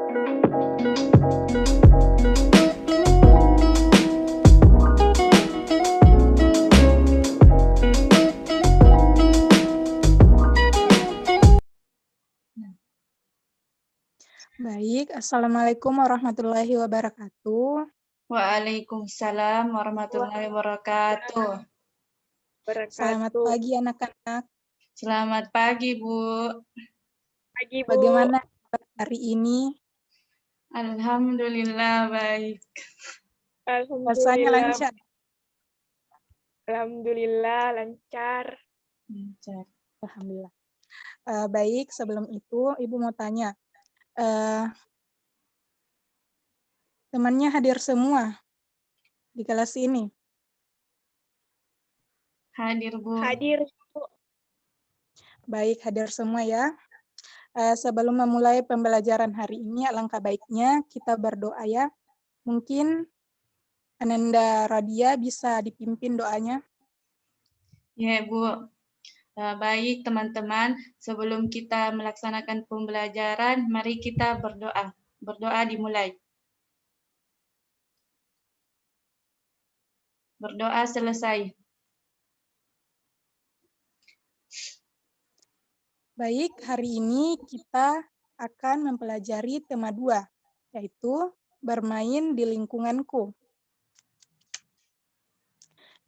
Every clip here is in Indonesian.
Baik, Assalamualaikum warahmatullahi wabarakatuh. Waalaikumsalam warahmatullahi wabarakatuh. Selamat pagi anak-anak. Selamat pagi, Bu. Pagi, Bu. Bagaimana hari ini? Alhamdulillah baik. Rasanya lancar. Alhamdulillah lancar. Alhamdulillah. Baik, sebelum itu Ibu mau tanya. Temannya hadir semua di kelas ini? Hadir, Bu. Hadir, Bu. Baik, hadir semua ya. Sebelum memulai pembelajaran hari ini, alangkah baiknya kita berdoa ya. Mungkin Ananda Radia bisa dipimpin doanya. Ya, Bu. Baik, teman-teman. Sebelum kita melaksanakan pembelajaran, mari kita berdoa. Berdoa dimulai. Berdoa selesai. Baik, hari ini kita akan mempelajari tema 2, yaitu bermain di lingkunganku.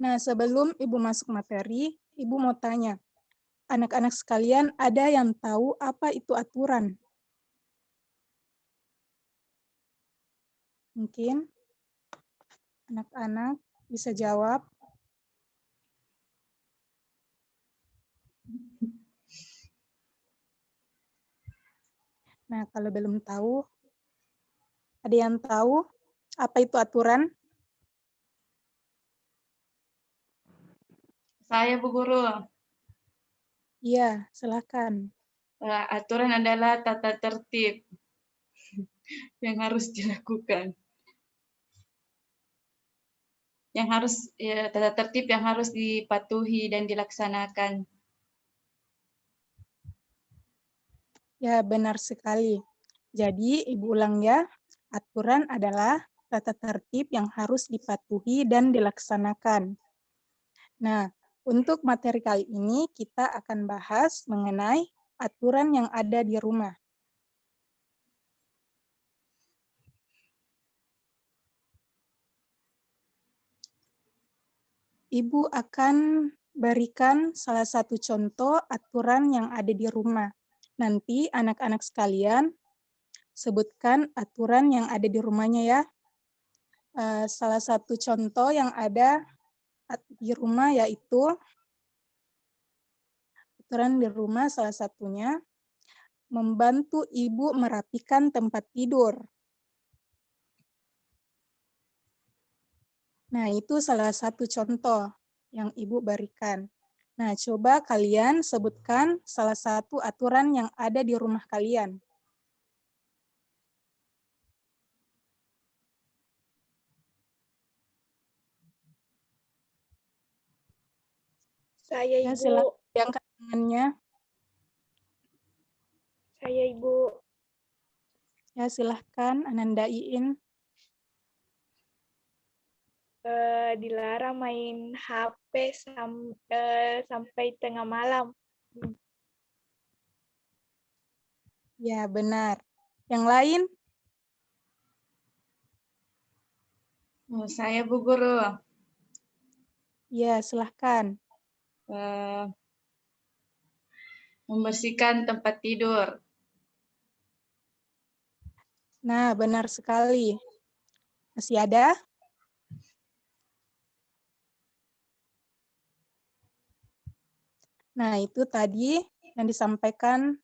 Nah, sebelum Ibu masuk materi, Ibu mau tanya, anak-anak sekalian ada yang tahu apa itu aturan? Mungkin anak-anak bisa jawab. Nah, kalau belum tahu, ada yang tahu apa itu aturan? Saya, Bu Guru. Iya, silakan. Aturan adalah tata tertib yang harus dilakukan. Tata tertib yang harus dipatuhi dan dilaksanakan. Ya, benar sekali. Jadi, Ibu ulang ya, aturan adalah tata tertib yang harus dipatuhi dan dilaksanakan. Nah, untuk materi kali ini kita akan bahas mengenai aturan yang ada di rumah. Ibu akan berikan salah satu contoh aturan yang ada di rumah. Nanti anak-anak sekalian sebutkan aturan yang ada di rumahnya ya. Salah satu contoh yang ada di rumah yaitu aturan di rumah salah satunya membantu ibu merapikan tempat tidur. Nah, itu salah satu contoh yang ibu berikan. Nah, coba kalian sebutkan salah satu aturan yang ada di rumah kalian. Saya, Ya, Ibu. silakan angkat tangannya. Saya, Ibu. Ya, silahkan Ananda Iin. Dilarang main HP sampai tengah malam. Ya, benar. Yang lain? Saya, Bu Guru. Ya, silahkan. Membersihkan tempat tidur. Nah, benar sekali. Masih ada? Nah, itu tadi yang disampaikan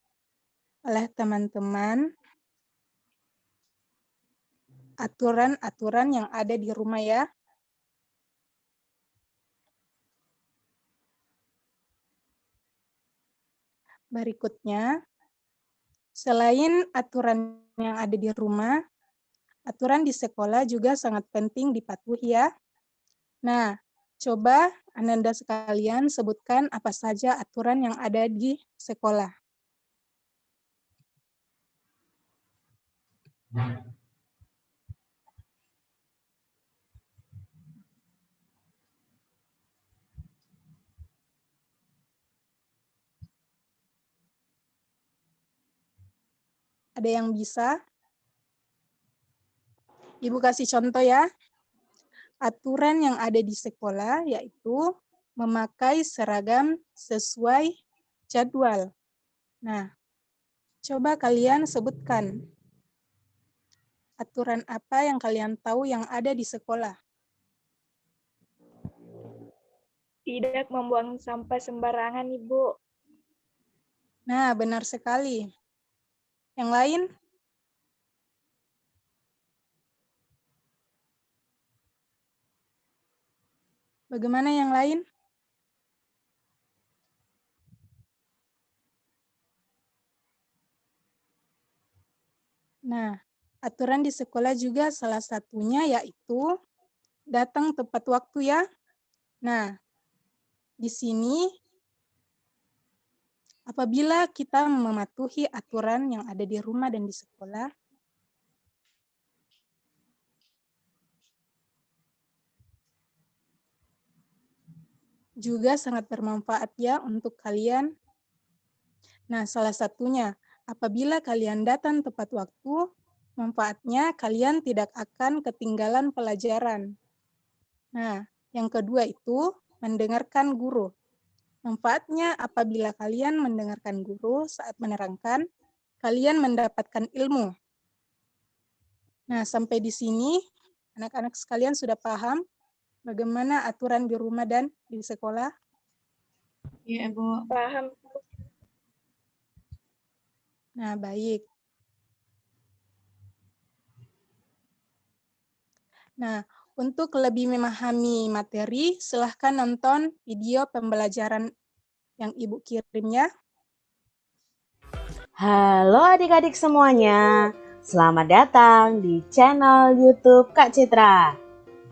oleh teman-teman aturan-aturan yang ada di rumah ya. Berikutnya, selain aturan yang ada di rumah, aturan di sekolah juga sangat penting dipatuhi ya. Nah, coba Ananda sekalian sebutkan apa saja aturan yang ada di sekolah. Ada yang bisa? Ibu kasih contoh ya. Aturan yang ada di sekolah yaitu memakai seragam sesuai jadwal. Nah, coba kalian sebutkan aturan apa yang kalian tahu yang ada di sekolah. Tidak membuang sampah sembarangan, Ibu. Nah, benar sekali. Yang lain? Bagaimana yang lain? Nah, aturan di sekolah juga salah satunya yaitu datang tepat waktu ya. Nah, di sini apabila kita mematuhi aturan yang ada di rumah dan di sekolah, juga sangat bermanfaat ya untuk kalian. Nah, salah satunya apabila kalian datang tepat waktu, manfaatnya kalian tidak akan ketinggalan pelajaran. Nah, yang kedua itu mendengarkan guru. Manfaatnya apabila kalian mendengarkan guru saat menerangkan, kalian mendapatkan ilmu. Nah, sampai di sini anak-anak sekalian sudah paham bagaimana aturan di rumah dan di sekolah? Iya, Ibu. Paham. Nah, baik. Nah, untuk lebih memahami materi, silahkan nonton video pembelajaran yang Ibu kirim ya. Halo adik-adik semuanya, selamat datang di channel YouTube Kak Citra.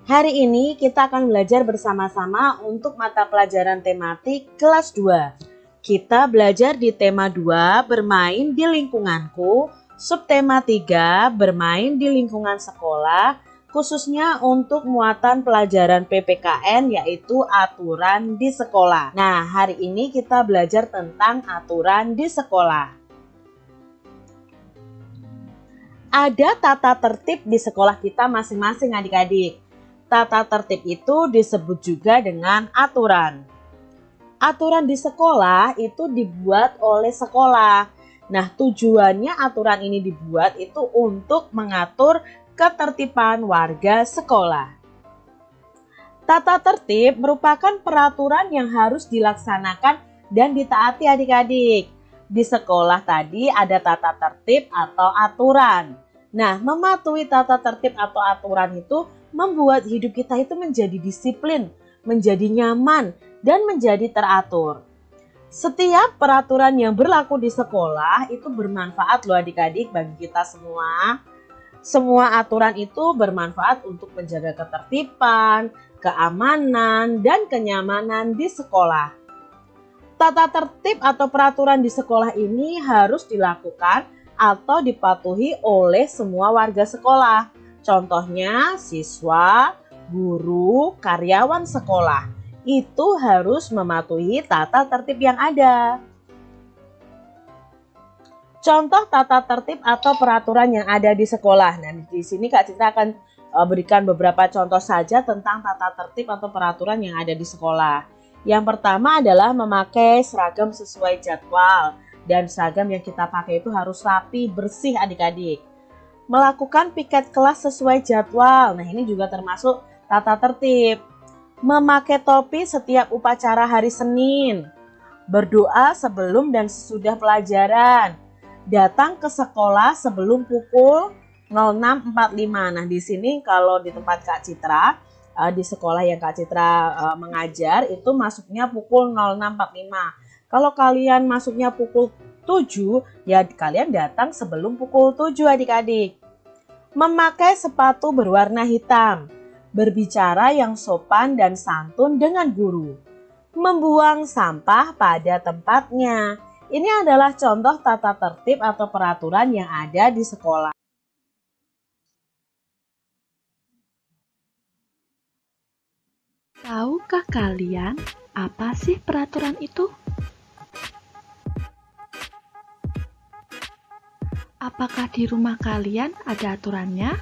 Hari ini kita akan belajar bersama-sama untuk mata pelajaran tematik kelas 2. Kita belajar di tema 2, bermain di lingkunganku, subtema 3, bermain di lingkungan sekolah, khususnya untuk muatan pelajaran PPKN yaitu aturan di sekolah. Nah, hari ini kita belajar tentang aturan di sekolah. Ada tata tertib di sekolah kita masing-masing adik-adik. Tata tertib itu disebut juga dengan aturan. Aturan di sekolah itu dibuat oleh sekolah. Nah, tujuannya aturan ini dibuat itu untuk mengatur ketertiban warga sekolah. Tata tertib merupakan peraturan yang harus dilaksanakan dan ditaati adik-adik. Di sekolah tadi ada tata tertib atau aturan. Nah, mematuhi tata tertib atau aturan itu membuat hidup kita itu menjadi disiplin, menjadi nyaman, dan menjadi teratur. Setiap peraturan yang berlaku di sekolah itu bermanfaat loh adik-adik bagi kita semua. Semua aturan itu bermanfaat untuk menjaga ketertiban, keamanan, dan kenyamanan di sekolah. Tata tertib atau peraturan di sekolah ini harus dilakukan atau dipatuhi oleh semua warga sekolah. Contohnya siswa, guru, karyawan sekolah. Itu harus mematuhi tata tertib yang ada. Contoh tata tertib atau peraturan yang ada di sekolah. Nah, di sini Kak Citra akan berikan beberapa contoh saja tentang tata tertib atau peraturan yang ada di sekolah. Yang pertama adalah memakai seragam sesuai jadwal. Dan seragam yang kita pakai itu harus rapi, bersih adik-adik. Melakukan piket kelas sesuai jadwal. Nah, ini juga termasuk tata tertib. Memakai topi setiap upacara hari Senin. Berdoa sebelum dan sesudah pelajaran. Datang ke sekolah sebelum pukul 06.45. Nah, di sini kalau di tempat Kak Citra, di sekolah yang Kak Citra mengajar itu masuknya pukul 06.45. Kalau kalian masuknya pukul 7, ya kalian datang sebelum pukul 7 adik-adik. Memakai sepatu berwarna hitam. Berbicara yang sopan dan santun dengan guru. Membuang sampah pada tempatnya. Ini adalah contoh tata tertib atau peraturan yang ada di sekolah. Tahukah kalian apa sih peraturan itu? Apakah di rumah kalian ada aturannya?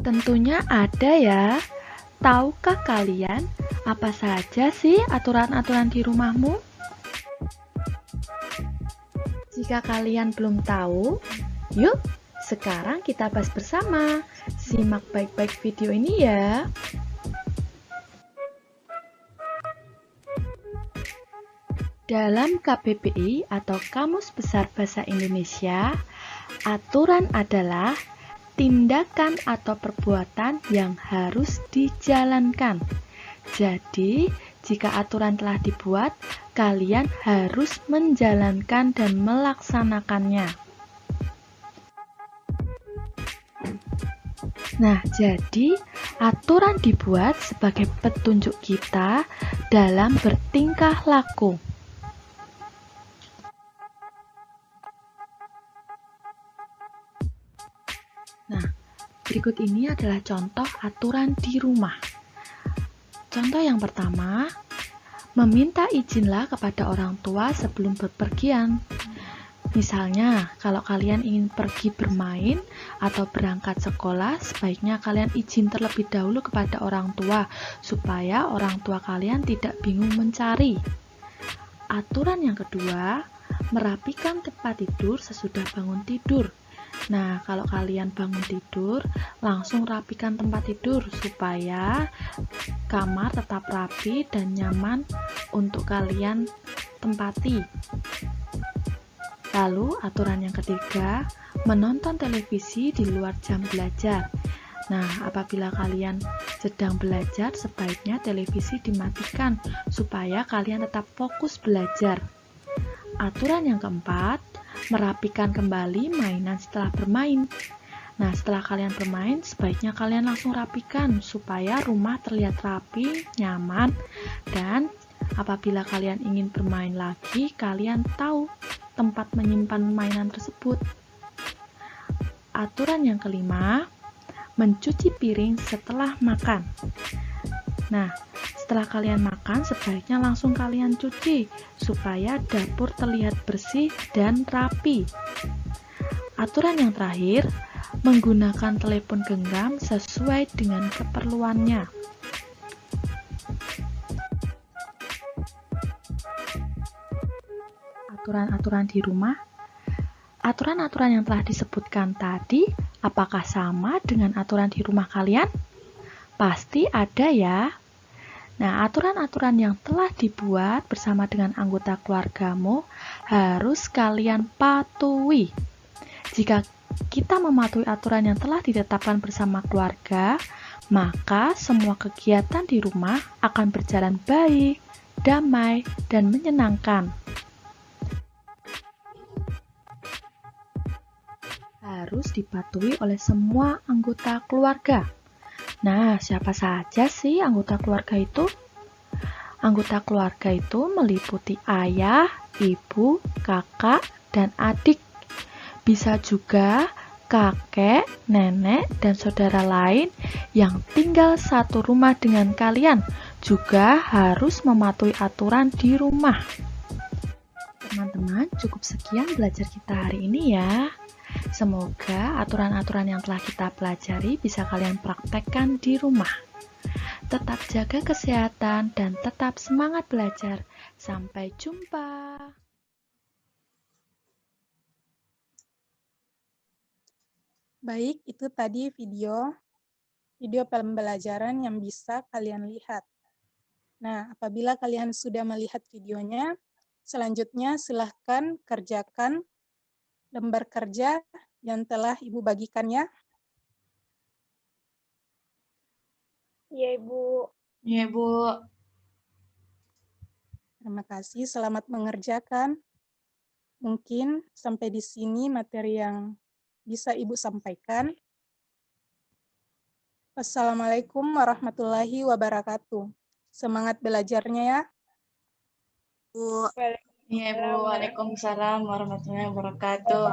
Tentunya ada ya. Tahukah kalian apa saja sih aturan-aturan di rumahmu? Jika kalian belum tahu, yuk sekarang kita bahas bersama. Simak baik-baik video ini ya. Dalam KBBI atau Kamus Besar Bahasa Indonesia, aturan adalah tindakan atau perbuatan yang harus dijalankan. Jadi, jika aturan telah dibuat, kalian harus menjalankan dan melaksanakannya. Nah, jadi aturan dibuat sebagai petunjuk kita dalam bertingkah laku. Nah, berikut ini adalah contoh aturan di rumah. Contoh yang pertama, meminta izinlah kepada orang tua sebelum bepergian. Misalnya, kalau kalian ingin pergi bermain atau berangkat sekolah, sebaiknya kalian izin terlebih dahulu kepada orang tua, supaya orang tua kalian tidak bingung mencari. Aturan yang kedua, merapikan tempat tidur sesudah bangun tidur. Nah, kalau kalian bangun tidur, langsung rapikan tempat tidur supaya kamar tetap rapi dan nyaman untuk kalian tempati. Lalu, aturan yang ketiga, menonton televisi di luar jam belajar. Nah, apabila kalian sedang belajar, sebaiknya televisi dimatikan supaya kalian tetap fokus belajar. Aturan yang keempat, merapikan kembali mainan setelah bermain. Nah, setelah kalian bermain, sebaiknya kalian langsung rapikan supaya rumah terlihat rapi, nyaman, dan apabila kalian ingin bermain lagi, kalian tahu tempat menyimpan mainan tersebut. Aturan yang kelima, mencuci piring setelah makan. Nah, setelah kalian makan, sebaiknya langsung kalian cuci supaya dapur terlihat bersih dan rapi. Aturan yang terakhir, menggunakan telepon genggam sesuai dengan keperluannya. Aturan-aturan di rumah. Aturan-aturan yang telah disebutkan tadi, apakah sama dengan aturan di rumah kalian? Pasti ada ya. Nah, aturan-aturan yang telah dibuat bersama dengan anggota keluargamu harus kalian patuhi. Jika kita mematuhi aturan yang telah ditetapkan bersama keluarga, maka semua kegiatan di rumah akan berjalan baik, damai, dan menyenangkan. Harus dipatuhi oleh semua anggota keluarga. Nah, siapa saja sih anggota keluarga itu? Anggota keluarga itu meliputi ayah, ibu, kakak, dan adik. Bisa juga kakek, nenek, dan saudara lain yang tinggal satu rumah dengan kalian juga harus mematuhi aturan di rumah. Teman-teman, cukup sekian belajar kita hari ini ya. Semoga aturan-aturan yang telah kita pelajari bisa kalian praktekkan di rumah. Tetap jaga kesehatan dan tetap semangat belajar. Sampai jumpa. Baik, itu tadi video pembelajaran yang bisa kalian lihat. Nah, apabila kalian sudah melihat videonya, selanjutnya silahkan kerjakan lembar kerja yang telah Ibu bagikan ya. Iya, Ibu. Ya, Bu. Terima kasih, selamat mengerjakan. Mungkin sampai di sini materi yang bisa Ibu sampaikan. Wassalamualaikum warahmatullahi wabarakatuh. Semangat belajarnya ya. Ya, Bu. Waalaikumsalam warahmatullahi wabarakatuh.